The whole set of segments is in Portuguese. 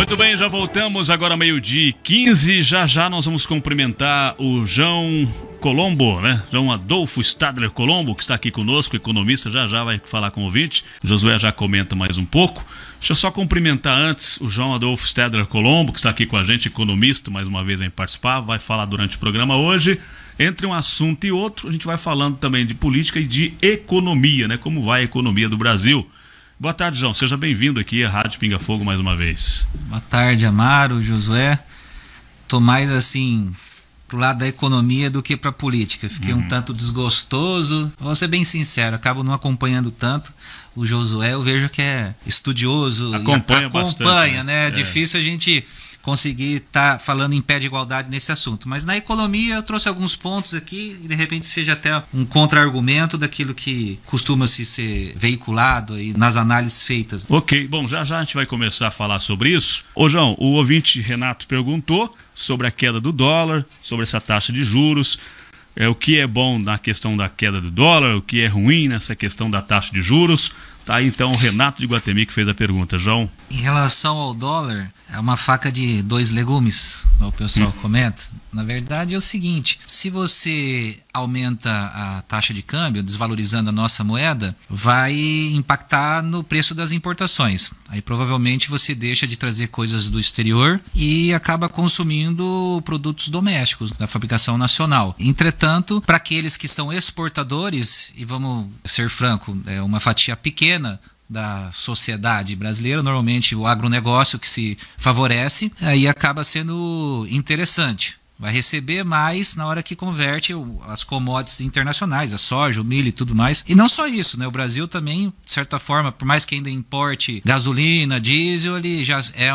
Muito bem, já voltamos agora meio-dia e 15. Já nós vamos cumprimentar o João Colombo, né? João Adolfo Stadler Colombo, que está aqui conosco, economista, já vai falar com o ouvinte. Josué já comenta mais um pouco. Deixa eu só cumprimentar antes o João Adolfo Stadler Colombo, que está aqui com a gente, economista, mais uma vez vem participar, vai falar durante o programa hoje. Entre um assunto e outro, a gente vai falando também de política e de economia, né? Como vai a economia do Brasil. Boa tarde, João. Seja bem-vindo aqui à Rádio Pinga Fogo mais uma vez. Boa tarde, Amaro, Josué. Tô mais assim pro lado da economia do que pra política. Fiquei um tanto desgostoso. Vou ser bem sincero, acabo não acompanhando tanto. O Josué eu vejo que é estudioso. Acompanha bastante, né? É difícil a gente conseguir estar falando em pé de igualdade nesse assunto. Mas na economia eu trouxe alguns pontos aqui e de repente seja até um contra-argumento daquilo que costuma-se ser veiculado aí nas análises feitas. Ok, bom, já a gente vai começar a falar sobre isso. Ô João, o ouvinte Renato perguntou sobre a queda do dólar, sobre essa taxa de juros, o que é bom na questão da queda do dólar, o que é ruim nessa questão da taxa de juros. Tá aí então o Renato de Guatemi que fez a pergunta, João. Em relação ao dólar, é uma faca de dois legumes, o pessoal comenta. Na verdade é o seguinte, se você aumenta a taxa de câmbio, desvalorizando a nossa moeda, vai impactar no preço das importações. Aí provavelmente você deixa de trazer coisas do exterior e acaba consumindo produtos domésticos da fabricação nacional. Entretanto, para aqueles que são exportadores, e vamos ser franco, é uma fatia pequena da sociedade brasileira, normalmente o agronegócio que se favorece, aí acaba sendo interessante. Vai receber mais na hora que converte as commodities internacionais, a soja, o milho e tudo mais. E não só isso, né? O Brasil também, de certa forma, por mais que ainda importe gasolina, diesel, ele já é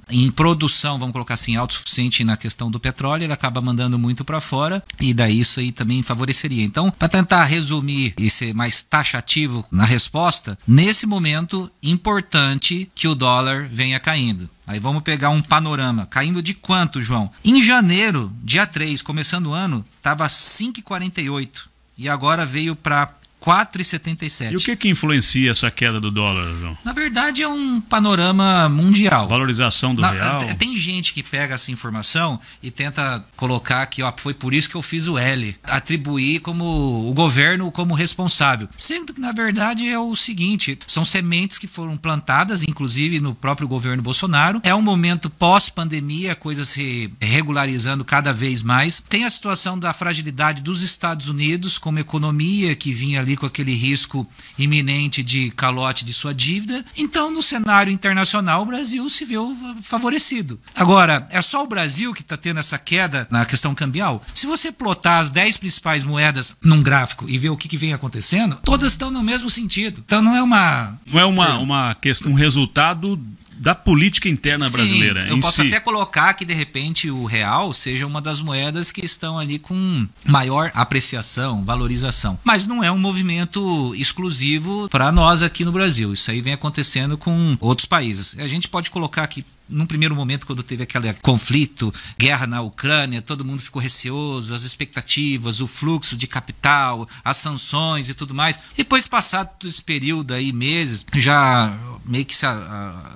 em produção, vamos colocar assim, autossuficiente na questão do petróleo, ele acaba mandando muito para fora e daí isso aí também favoreceria. Então, para tentar resumir e ser mais taxativo na resposta, nesse momento, importante que o dólar venha caindo. Aí vamos pegar um panorama. Caindo de quanto, João? Em janeiro, dia 3, começando o ano, estava 5,48 e agora veio para 4,77. E o que influencia essa queda do dólar, João? Na verdade é um panorama mundial. Valorização do real? Tem gente que pega essa informação e tenta colocar que foi por isso que eu fiz o L. Atribuir como o governo como responsável. Sendo que na verdade é o seguinte, são sementes que foram plantadas, inclusive no próprio governo Bolsonaro. É um momento pós-pandemia, a coisa se regularizando cada vez mais. Tem a situação da fragilidade dos Estados Unidos como economia que vinha ali com aquele risco iminente de calote de sua dívida. Então, no cenário internacional, o Brasil se viu favorecido. Agora, é só o Brasil que está tendo essa queda na questão cambial? Se você plotar as 10 principais moedas num gráfico e ver o que vem acontecendo, todas estão no mesmo sentido. Então, não é uma questão, um resultado da política interna brasileira. Eu posso até colocar que de repente o real seja uma das moedas que estão ali com maior apreciação, valorização. Mas não é um movimento exclusivo para nós aqui no Brasil. Isso aí vem acontecendo com outros países. A gente pode colocar aqui num primeiro momento, quando teve aquele conflito, guerra na Ucrânia, todo mundo ficou receoso, as expectativas, o fluxo de capital, as sanções e tudo mais. Depois, passado esse período aí, meses, já meio que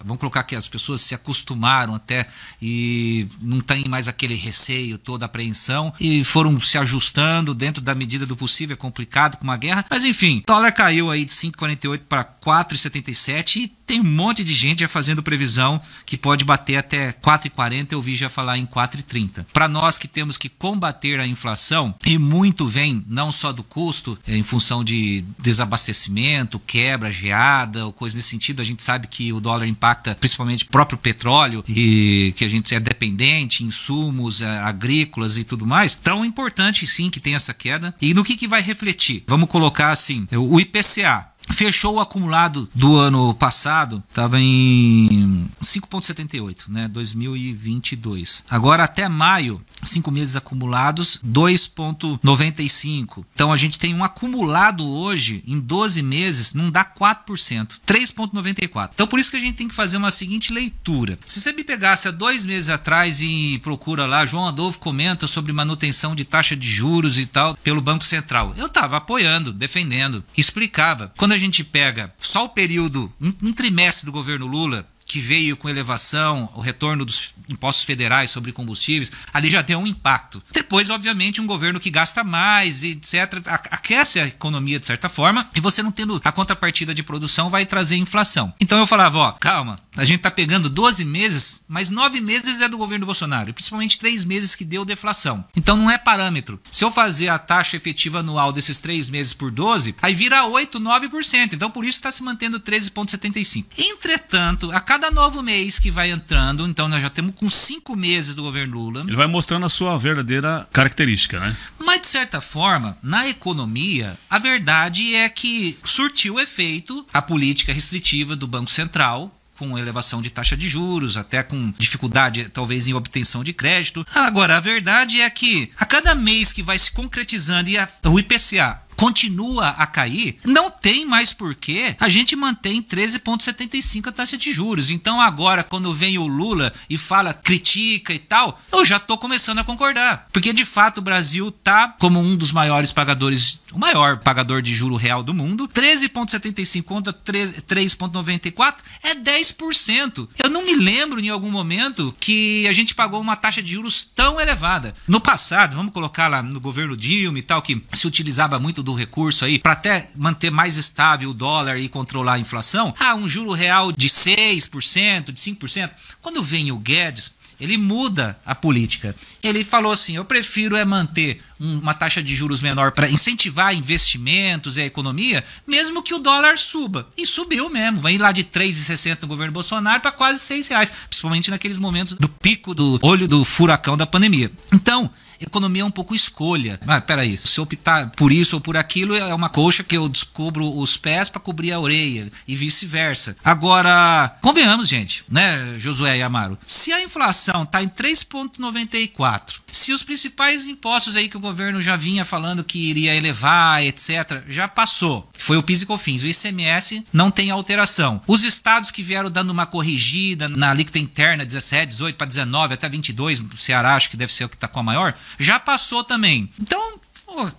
vamos colocar que as pessoas se acostumaram até e não tem mais aquele receio, toda a apreensão e foram se ajustando dentro da medida do possível. É complicado com uma guerra, mas enfim, o dólar caiu aí de 5,48 para 4,77 e tem um monte de gente já fazendo previsão que pode bater até 4,40, eu vi já falar em 4,30. Para nós que temos que combater a inflação, e muito vem não só do custo, em função de desabastecimento, quebra, geada, ou coisa nesse sentido, a gente sabe que o dólar impacta principalmente o próprio petróleo, e que a gente é dependente, insumos agrícolas e tudo mais. Então é importante sim que tenha essa queda. E no que vai refletir? Vamos colocar assim, o IPCA. Fechou o acumulado do ano passado, estava em 5,78, né, 2022. Agora até maio, 5 meses acumulados, 2,95. Então a gente tem um acumulado hoje, em 12 meses, não dá 4%, 3,94. Então por isso que a gente tem que fazer uma seguinte leitura. Se você me pegasse há 2 meses atrás e procura lá, João Adolfo comenta sobre manutenção de taxa de juros e tal, pelo Banco Central. Eu estava apoiando, defendendo, explicava. Quando a gente pega só o período, um trimestre do governo Lula, que veio com elevação, o retorno dos impostos federais sobre combustíveis, ali já deu um impacto. Depois, obviamente, um governo que gasta mais, etc., aquece a economia de certa forma, e você não tendo a contrapartida de produção vai trazer inflação. Então eu falava, ó, calma, a gente tá pegando 12 meses, mas 9 meses é do governo Bolsonaro, principalmente 3 meses que deu deflação. Então não é parâmetro. Se eu fazer a taxa efetiva anual desses 3 meses por 12, aí vira 8, 9%. Então por isso está se mantendo 13,75%. Entretanto, a cada novo mês que vai entrando, então nós já temos com 5 meses do governo Lula. Ele vai mostrando a sua verdadeira característica, né? Mas de certa forma, na economia, a verdade é que surtiu efeito a política restritiva do Banco Central, com elevação de taxa de juros, até com dificuldade talvez em obtenção de crédito. Agora, a verdade é que a cada mês que vai se concretizando e o IPCA continua a cair, não tem mais porquê a gente mantém 13,75 a taxa de juros. Então agora, quando vem o Lula e fala, critica e tal, eu já tô começando a concordar. Porque de fato o Brasil tá como um dos maiores pagadores, o maior pagador de juro real do mundo. 13,75 contra 3,94 é 10%. Eu não me lembro em algum momento que a gente pagou uma taxa de juros tão elevada. No passado, vamos colocar lá no governo Dilma e tal, que se utilizava muito do recurso aí para até manter mais estável o dólar e controlar a inflação, um juro real de 6%, de 5%. Quando vem o Guedes, ele muda a política. Ele falou assim, eu prefiro manter uma taxa de juros menor para incentivar investimentos e a economia, mesmo que o dólar suba. E subiu mesmo, vai lá de 3,60 no governo Bolsonaro para quase R$6, principalmente naqueles momentos do pico do olho do furacão da pandemia. Então, economia é um pouco escolha. Peraí, se eu optar por isso ou por aquilo, é uma colcha que eu descubro os pés para cobrir a orelha e vice-versa. Agora, convenhamos, gente, né, Josué e Amaro? Se a inflação está em 3,94, se os principais impostos aí que o governo já vinha falando que iria elevar, etc., já passou. Foi o PIS e COFINS. O ICMS não tem alteração. Os estados que vieram dando uma corrigida na alíquota interna, 17, 18 para 19, até 22, no Ceará acho que deve ser o que está com a maior, já passou também. Então,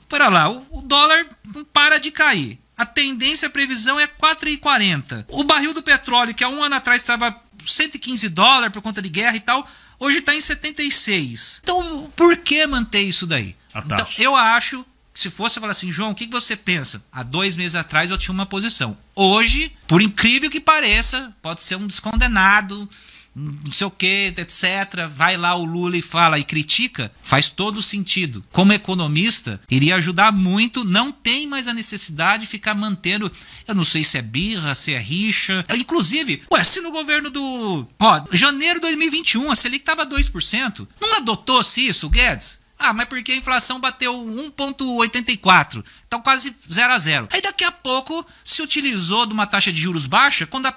pera lá, o dólar não para de cair. A tendência, a previsão é 4,40. O barril do petróleo, que há um ano atrás estava $115 por conta de guerra e tal, hoje está em 76. Então, por que manter isso daí? Então, eu acho, se fosse falar assim, João, o que você pensa? Há 2 meses atrás eu tinha uma posição. Hoje, por incrível que pareça, pode ser um descondenado, não sei o que, etc. Vai lá o Lula e fala e critica, faz todo sentido. Como economista, iria ajudar muito, não tem mais a necessidade de ficar mantendo, eu não sei se é birra, se é rixa. Inclusive, se no governo do janeiro de 2021 a Selic estava 2%, não adotou-se isso, Guedes? Mas porque a inflação bateu 1,84, então quase 0 a 0. Aí daqui a pouco se utilizou de uma taxa de juros baixa, quando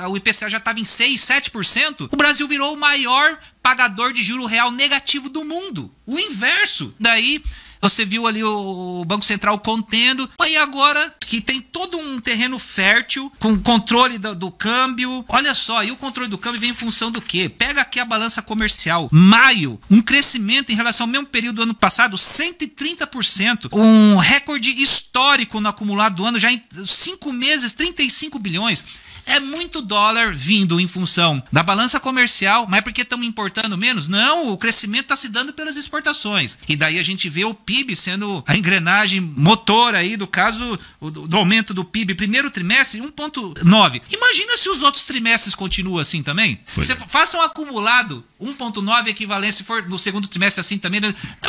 o IPCA já estava em 6, 7%, o Brasil virou o maior pagador de juro real negativo do mundo. O inverso. Daí você viu ali o Banco Central contendo, e agora que tem todo um terreno fértil, com controle do câmbio. Olha só, e o controle do câmbio vem em função do quê? Pega aqui a balança comercial. Maio, um crescimento em relação ao mesmo período do ano passado, 130%. Um recorde histórico no acumulado do ano, já em 5 meses, 35 bilhões. É muito dólar vindo em função da balança comercial, mas é porque estamos importando menos? Não, o crescimento está se dando pelas exportações. E daí a gente vê o PIB sendo a engrenagem motor aí, do caso do aumento do PIB. Primeiro trimestre, 1,9. Imagina se os outros trimestres continuam assim também. Você faça um acumulado, 1,9 equivalente, se for no segundo trimestre assim também,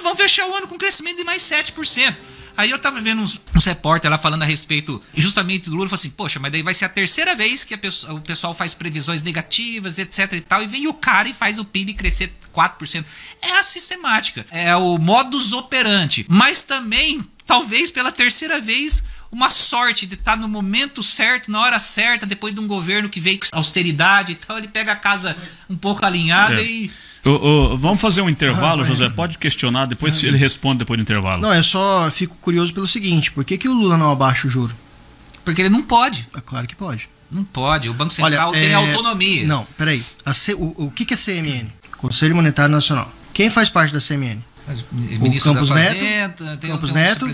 vamos fechar o ano com crescimento de mais 7%. Aí eu tava vendo uns repórter lá falando a respeito justamente do Lula, falou assim, poxa, mas daí vai ser a terceira vez que o pessoal faz previsões negativas, etc e tal, e vem o cara e faz o PIB crescer 4%. É a sistemática, é o modus operandi, mas também, talvez pela terceira vez, uma sorte de estar no momento certo, na hora certa, depois de um governo que veio com austeridade e tal, ele pega a casa um pouco alinhada e... Vamos fazer um intervalo, José? Pode questionar, depois ele responde depois do intervalo. Não, eu só fico curioso pelo seguinte, por que o Lula não abaixa o juro? Porque ele não pode. É claro que pode. Não pode, o Banco Central tem autonomia. Não, peraí, o que é CMN? Conselho Monetário Nacional. Quem faz parte da CMN? O Campos Neto,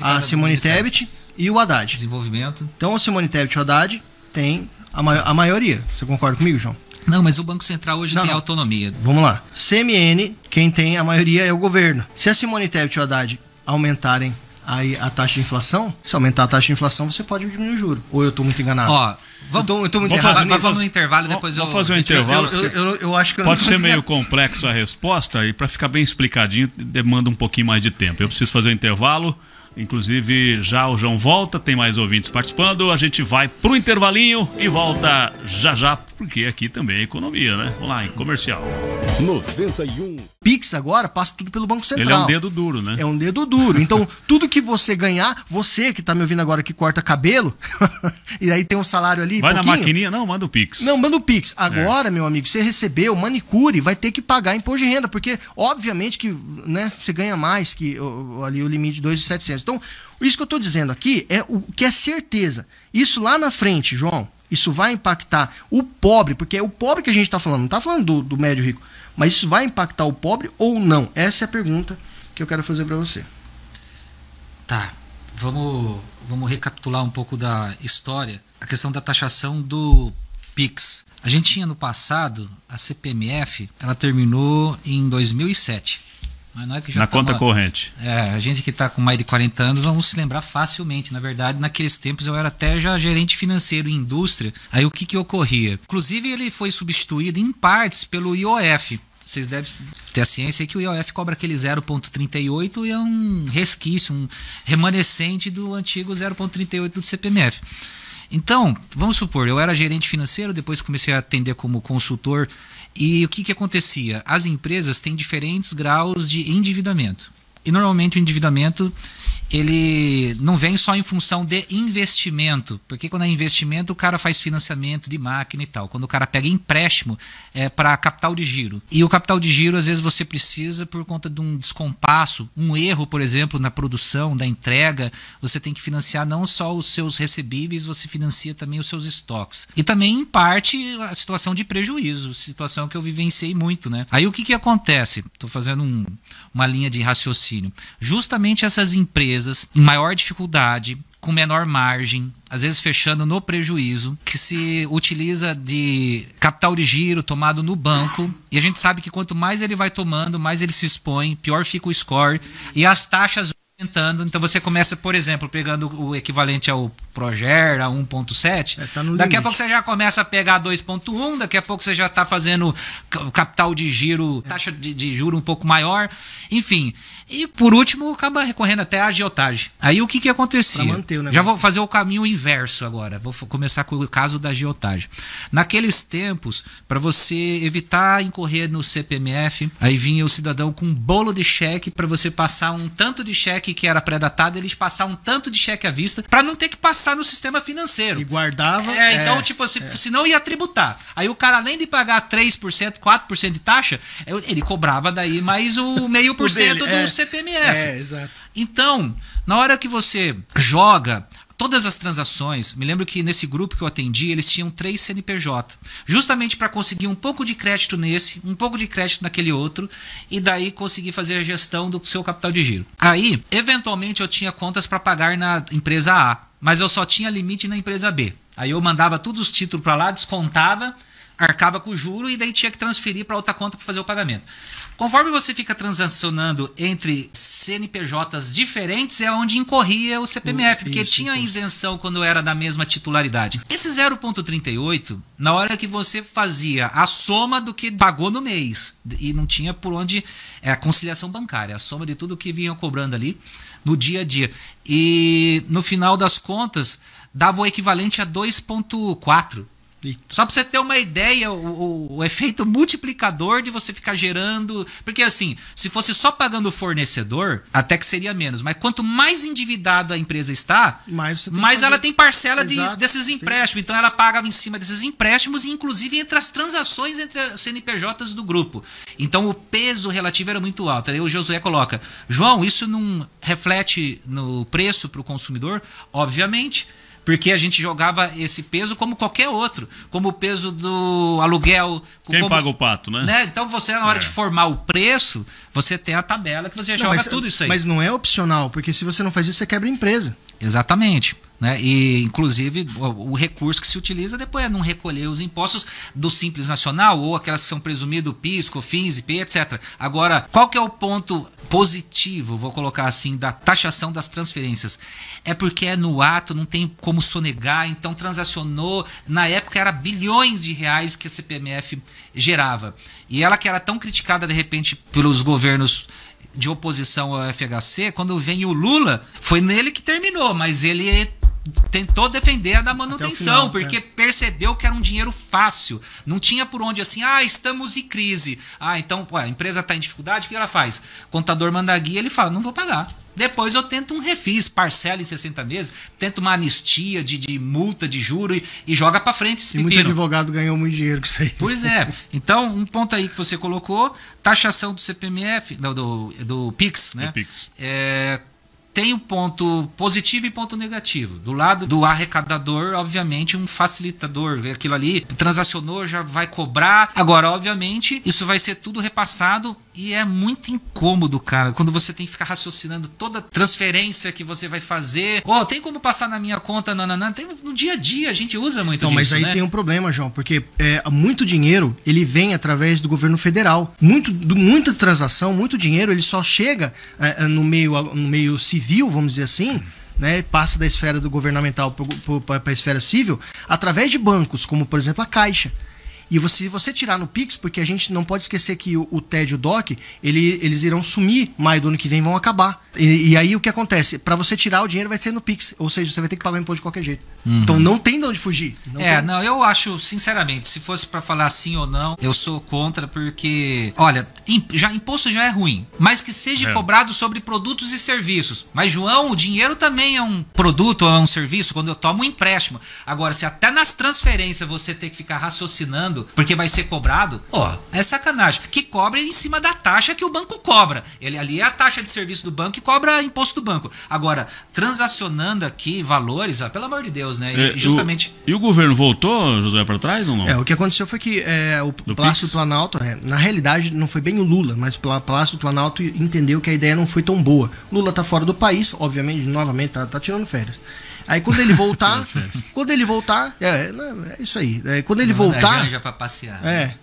a Simone Tebet e o Haddad. Desenvolvimento. Então a Simone Tebet e o Haddad têm A maioria. Você concorda comigo, João? Não, mas o Banco Central hoje tem autonomia. Vamos lá. CMN, quem tem a maioria é o governo. Se a Simone Tebet e o Haddad aumentarem aí a taxa de inflação, se aumentar a taxa de inflação, você pode diminuir o juro. Ou eu tô muito enganado? Ó, eu tô muito errado. Vamos no intervalo e depois vamos fazer um intervalo. Eu acho que pode ser meio complexa a resposta e para ficar bem explicadinho demanda um pouquinho mais de tempo. Eu preciso fazer um intervalo. Inclusive, já o João volta, tem mais ouvintes participando. A gente vai pro intervalinho e volta já, porque aqui também é economia, né? Vamos lá, em comercial. 91. Pix agora passa tudo pelo Banco Central. Ele é um dedo duro, né? É um dedo duro. Então, tudo que você ganhar, você que tá me ouvindo agora que corta cabelo, e aí tem um salário ali. Vai pouquinho, na maquininha? Não, manda o Pix. Não, manda o Pix. Agora, meu amigo, você recebeu manicure, vai ter que pagar imposto de renda, porque, obviamente, que né, você ganha mais que ali o limite de 2.700. Então, isso que eu tô dizendo aqui é o que é certeza. Isso lá na frente, João, isso vai impactar o pobre, porque é o pobre que a gente tá falando, não tá falando do médio rico. Mas isso vai impactar o pobre ou não? Essa é a pergunta que eu quero fazer para você. Tá, vamos recapitular um pouco da história. A questão da taxação do PIX. A gente tinha no passado, a CPMF, ela terminou em 2007. Mas não é que já na conta corrente. A gente que está com mais de 40 anos vamos se lembrar facilmente. Na verdade, naqueles tempos eu era até já gerente financeiro em indústria. Aí o que ocorria? Inclusive ele foi substituído em partes pelo IOF. Vocês devem ter a ciência que o IOF cobra aquele 0,38 e é um resquício, um remanescente do antigo 0,38 do CPMF. Então, vamos supor, eu era gerente financeiro, depois comecei a atender como consultor. E o que acontecia? As empresas têm diferentes graus de endividamento. E normalmente o endividamento ele não vem só em função de investimento, porque quando é investimento o cara faz financiamento de máquina e tal. Quando o cara pega empréstimo é para capital de giro. E o capital de giro às vezes você precisa por conta de um descompasso, um erro, por exemplo, na produção, da entrega. Você tem que financiar não só os seus recebíveis, você financia também os seus estoques. E também em parte a situação de prejuízo, situação que eu vivenciei muito, né? Aí o que acontece? Estou fazendo uma linha de raciocínio. Justamente essas empresas em maior dificuldade, com menor margem, às vezes fechando no prejuízo, que se utiliza de capital de giro tomado no banco, e a gente sabe que quanto mais ele vai tomando, mais ele se expõe, pior fica o score, e as taxas aumentando. Então você começa, por exemplo, pegando o equivalente ao Proger, a 1.7, daqui a pouco você já começa a pegar 2.1, daqui a pouco você já está fazendo capital de giro, taxa de juro um pouco maior, enfim. E por último, acaba recorrendo até a agiotagem. Aí o que acontecia? Já vou fazer o caminho inverso agora. Vou começar com o caso da agiotagem. Naqueles tempos, para você evitar incorrer no CPMF, aí vinha o cidadão com um bolo de cheque para você passar um tanto de cheque que era pré-datado, eles passar um tanto de cheque à vista para não ter que passar no sistema financeiro. E guardava. Então, tipo, senão ia tributar. Aí o cara, além de pagar 3%, 4% de taxa, ele cobrava daí mais o 0,5% do CPMF. Exato. Então, na hora que você joga todas as transações, me lembro que nesse grupo que eu atendi, eles tinham 3 CNPJ, justamente para conseguir um pouco de crédito nesse, um pouco de crédito naquele outro, e daí conseguir fazer a gestão do seu capital de giro. Aí, eventualmente, eu tinha contas para pagar na empresa A, mas eu só tinha limite na empresa B. Aí eu mandava todos os títulos para lá, descontava, arcava com o juro e daí tinha que transferir para outra conta para fazer o pagamento. Conforme você fica transacionando entre CNPJs diferentes, é onde incorria o CPMF, porque tinha isenção quando era da mesma titularidade. Esse 0,38, na hora que você fazia a soma do que pagou no mês, e não tinha por onde, é a conciliação bancária, a soma de tudo que vinham cobrando ali no dia a dia. E no final das contas, dava o equivalente a 2,4. Só para você ter uma ideia, o efeito multiplicador de você ficar gerando. Porque assim, se fosse só pagando o fornecedor, até que seria menos. Mas quanto mais endividado a empresa está, mais ela tem parcela desses empréstimos. Então ela paga em cima desses empréstimos e inclusive entre as transações entre as CNPJs do grupo. Então o peso relativo era muito alto. Aí o Josué coloca: João, isso não reflete no preço para o consumidor? Obviamente. Porque a gente jogava esse peso como qualquer outro, como o peso do aluguel. Quem paga o pato, né? Então você, na hora de formar o preço, você tem a tabela que você joga tudo isso aí. Mas não é opcional, porque se você não faz isso, você quebra a empresa. Exatamente. né? E, inclusive, o recurso que se utiliza depois é não recolher os impostos do Simples Nacional ou aquelas que são presumidos PIS, COFINS, IP, etc. Agora, qual que é o ponto positivo, vou colocar assim, da taxação das transferências? É porque é no ato, não tem como sonegar, então transacionou, na época era bilhões de reais que a CPMF gerava. E ela que era tão criticada, de repente, pelos governos de oposição ao FHC, quando vem o Lula, foi nele que terminou, mas ele tentou defender a da manutenção, porque percebeu que era um dinheiro fácil. Não tinha por onde assim, estamos em crise. Então, a empresa está em dificuldade, o que ela faz? O contador manda a guia, ele fala, não vou pagar. Depois eu tento um refis, parcela em 60 meses, tento uma anistia de multa, de juro e joga para frente esse pepino. E muito advogado ganhou muito dinheiro com isso aí. Pois é. Então, um ponto aí que você colocou, taxação do CPMF, do PIX, né? Do PIX. Tem um ponto positivo e ponto negativo. Do lado do arrecadador, obviamente, um facilitador. Aquilo ali, transacionou, já vai cobrar. Agora, obviamente, isso vai ser tudo repassado e é muito incômodo, cara, quando você tem que ficar raciocinando toda transferência que você vai fazer. Tem como passar na minha conta? Não. Tem, no dia a dia a gente usa muito disso, mas aí tem um problema, João, porque muito dinheiro, ele vem através do governo federal. Muita transação, muito dinheiro, ele só chega no meio civil, vamos dizer assim, né, passa da esfera do governamental para a esfera civil, através de bancos, como por exemplo a Caixa. E se você tirar no Pix, porque a gente não pode esquecer que o TED e o DOC, eles irão sumir, maio do ano que vem vão acabar. E aí o que acontece? Para você tirar o dinheiro vai ser no Pix, ou seja, você vai ter que pagar o imposto de qualquer jeito. Então não tem de onde fugir. Não, eu acho, sinceramente, se fosse para falar sim ou não, eu sou contra, porque, olha, imposto já é ruim, mas que seja cobrado sobre produtos e serviços. Mas, João, o dinheiro também é um produto ou é um serviço quando eu tomo um empréstimo. Agora, se até nas transferências você tem que ficar raciocinando porque vai ser cobrado, é sacanagem. Que cobre em cima da taxa que o banco cobra. Ele ali é a taxa de serviço do banco e cobra imposto do banco. Agora, transacionando aqui valores, pelo amor de Deus, né? Justamente. E o governo voltou, José, para trás ou não? O que aconteceu foi que o Palácio do Planalto, na realidade não foi bem o Lula, mas o Palácio do Planalto entendeu que a ideia não foi tão boa. Lula tá fora do país, obviamente, novamente, tá tirando férias. Aí quando ele voltar, é isso aí. Quando ele voltar, já para passear.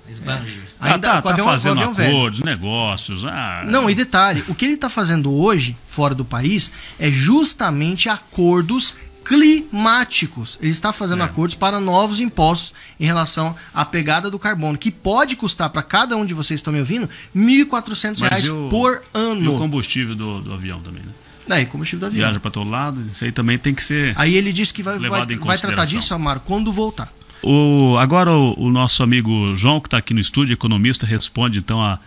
Esbanja. Ainda tá fazendo acordos, negócios. Não, e detalhe, o que ele tá fazendo hoje fora do país é justamente acordos climáticos. Ele está fazendo acordos para novos impostos em relação à pegada do carbono, que pode custar para cada um de vocês que estão me ouvindo R$ 1.400 por ano. E o combustível do avião também, né? Combustível do avião. Viaja para todo lado, isso aí também tem que ser. Aí ele disse que vai tratar disso, Amaro, quando voltar. Agora o nosso amigo João, que está aqui no estúdio, economista, responde então a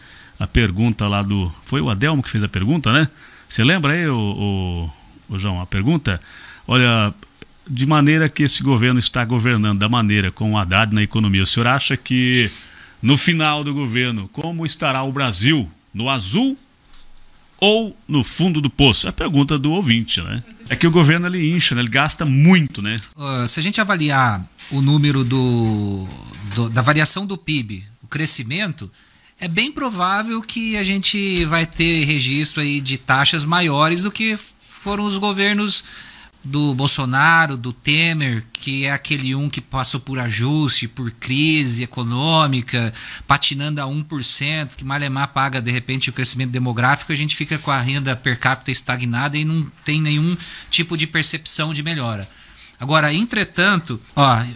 pergunta lá do. Foi o Adelmo que fez a pergunta, né? Você lembra aí, o João, a pergunta? Olha, de maneira que esse governo está governando, da maneira com o Haddad na economia, o senhor acha que no final do governo, como estará o Brasil? No azul ou no fundo do poço? É a pergunta do ouvinte, né? É que o governo ele incha, né? Ele gasta muito, né? Se a gente avaliar o número da variação do PIB, o crescimento, é bem provável que a gente vai ter registro aí de taxas maiores do que foram os governos do Bolsonaro, do Temer, que é aquele que passou por ajuste, por crise econômica, patinando a 1%, que malemar paga de repente o crescimento demográfico, a gente fica com a renda per capita estagnada e não tem nenhum tipo de percepção de melhora. Agora, entretanto,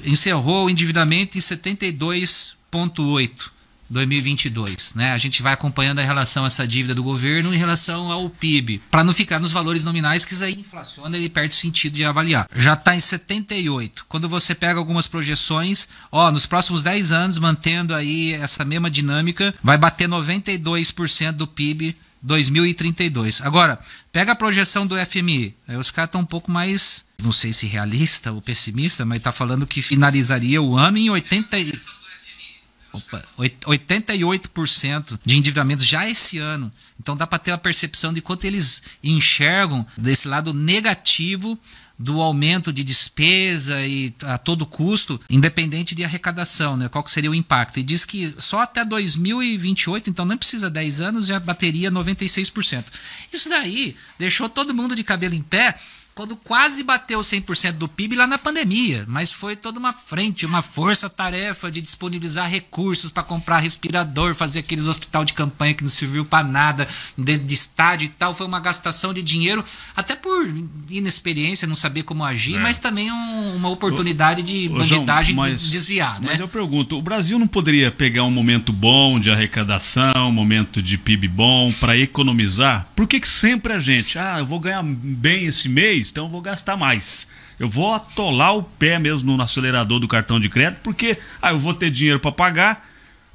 encerrou o endividamento em 72,8%. 2022, né? A gente vai acompanhando a relação a essa dívida do governo em relação ao PIB, para não ficar nos valores nominais, que isso aí inflaciona e perde o sentido de avaliar. Já está em 78. Quando você pega algumas projeções, nos próximos 10 anos, mantendo aí essa mesma dinâmica, vai bater 92% do PIB 2032. Agora, pega a projeção do FMI. Aí os caras estão um pouco mais, não sei se realista ou pessimista, mas está falando que finalizaria o ano em 88% de endividamento já esse ano. Então dá para ter a percepção de quanto eles enxergam desse lado negativo do aumento de despesa e a todo custo, independente de arrecadação, né? Qual que seria o impacto? E diz que só até 2028, então não precisa 10 anos, já bateria 96%. Isso daí deixou todo mundo de cabelo em pé, quando quase bateu 100% do PIB lá na pandemia, mas foi toda uma frente, uma força-tarefa de disponibilizar recursos para comprar respirador, fazer aqueles hospital de campanha que não serviu para nada, de estádio e tal, foi uma gastação de dinheiro, até por inexperiência, não saber como agir, mas também uma oportunidade de bandidagem de desviar, né? Mas eu pergunto, o Brasil não poderia pegar um momento bom de arrecadação, um momento de PIB bom para economizar? Por que sempre a gente, eu vou ganhar bem esse mês, então eu vou gastar mais. Eu vou atolar o pé mesmo no acelerador do cartão de crédito, porque eu vou ter dinheiro para pagar.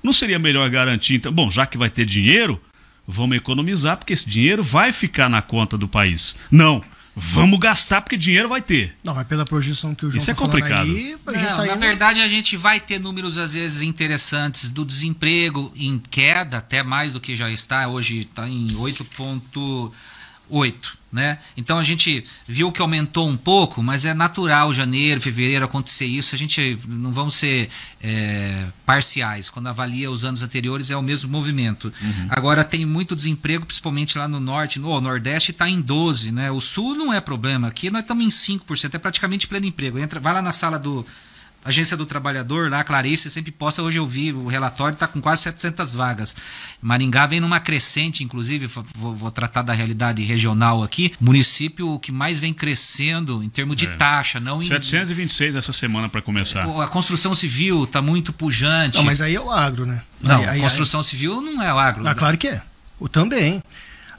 Não seria melhor garantir, então, bom, já que vai ter dinheiro, vamos economizar, porque esse dinheiro vai ficar na conta do país. Não, vamos gastar porque dinheiro vai ter. Não, mas pela projeção que o João Isso é complicado. Aí, na verdade, a gente vai ter números às vezes interessantes do desemprego em queda, até mais do que já está. Hoje está em 8,8, né? Então a gente viu que aumentou um pouco, mas é natural janeiro, fevereiro acontecer isso. A gente não vamos ser parciais. Quando avalia os anos anteriores é o mesmo movimento. Agora tem muito desemprego, principalmente lá no norte, no Nordeste está em 12, né? O Sul não é problema. Aqui nós estamos em 5%, é praticamente pleno emprego. Vai lá na sala do Agência do Trabalhador, lá a Clarice sempre posta, hoje eu vi o relatório, está com quase 700 vagas. Maringá vem numa crescente, inclusive, vou tratar da realidade regional aqui, município que mais vem crescendo em termos de taxa, não em... 726 essa semana para começar. A construção civil está muito pujante. Não, mas aí é o agro, né? Não, construção civil não é o agro. Claro que é. O também.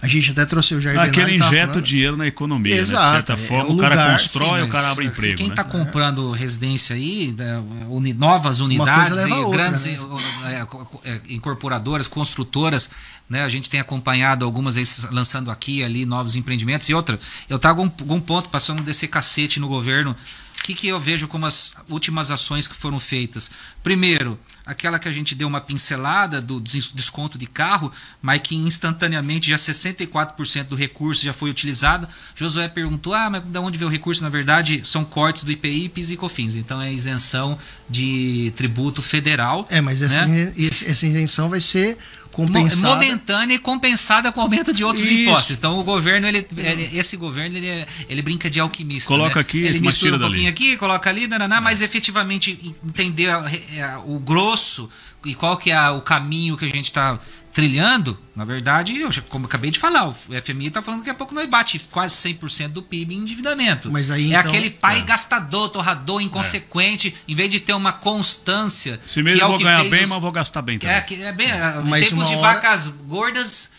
A gente até trouxe o Jair Benali. Ele injeta o dinheiro na economia, exato, né? De certa forma, o cara constrói, o cara abre emprego. Quem está né? comprando residência aí, novas unidades, grandes incorporadoras, construtoras, né? A gente tem acompanhado algumas aí lançando aqui ali novos empreendimentos. E outra, eu trago um ponto, passando a descer cacete no governo. O que eu vejo como as últimas ações que foram feitas? Primeiro, aquela que a gente deu uma pincelada do desconto de carro, mas que instantaneamente já 64% do recurso já foi utilizado. Josué perguntou, mas de onde veio o recurso? Na verdade, são cortes do IPI, PIS e COFINS. Então é isenção de tributo federal. Mas essa isenção vai ser compensada. Momentânea e compensada com o aumento de outros impostos. Então o governo, esse governo, ele brinca de alquimista. Coloca né? aqui, ele mistura um dali. pouquinho aqui, coloca ali, mas efetivamente entender o grosso e qual que é o caminho que a gente está trilhando, na verdade, como eu acabei de falar, o FMI está falando que daqui a pouco nós bate quase 100% do PIB em endividamento. Mas aí, então, aquele pai gastador, torrador, inconsequente, em vez de ter uma constância. Se mesmo eu vou ganhar bem, mas vou gastar bem também. Em tempos de vacas gordas,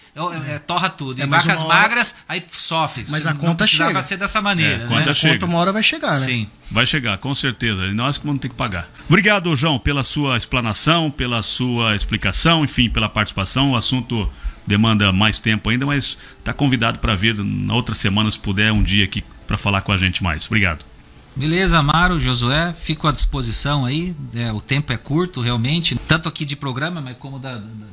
torra tudo. Em vacas magras, aí sofre. Mas a conta chega. Vai ser dessa maneira. Mas a conta uma hora vai chegar, né? Sim. Vai chegar, com certeza. E nós que vamos ter que pagar. Obrigado, João, pela sua explanação, pela sua explicação, enfim, pela participação. O assunto demanda mais tempo ainda, mas está convidado para vir na outra semana, se puder, um dia aqui para falar com a gente mais. Obrigado. Beleza, Amaro, Josué, fico à disposição aí. O tempo é curto, realmente, tanto aqui de programa, mas como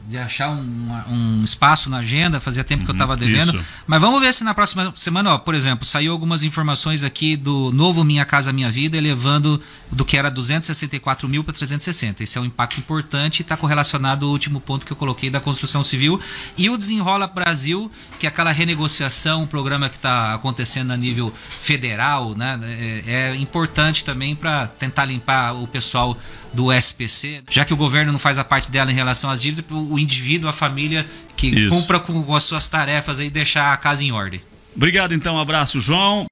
de achar um espaço na agenda. Fazia tempo que eu estava devendo. Isso. Mas vamos ver se na próxima semana, por exemplo, saiu algumas informações aqui do novo Minha Casa Minha Vida, elevando do que era 264 mil para 360. Esse é um impacto importante e está correlacionado ao último ponto que eu coloquei da construção civil. E o Desenrola Brasil, que é aquela renegociação, um programa que está acontecendo a nível federal, né? É importante também para tentar limpar o pessoal do SPC, já que o governo não faz a parte dela em relação às dívidas, o indivíduo, a família que cumpra com as suas tarefas e deixar a casa em ordem. Obrigado, então. Um abraço, João.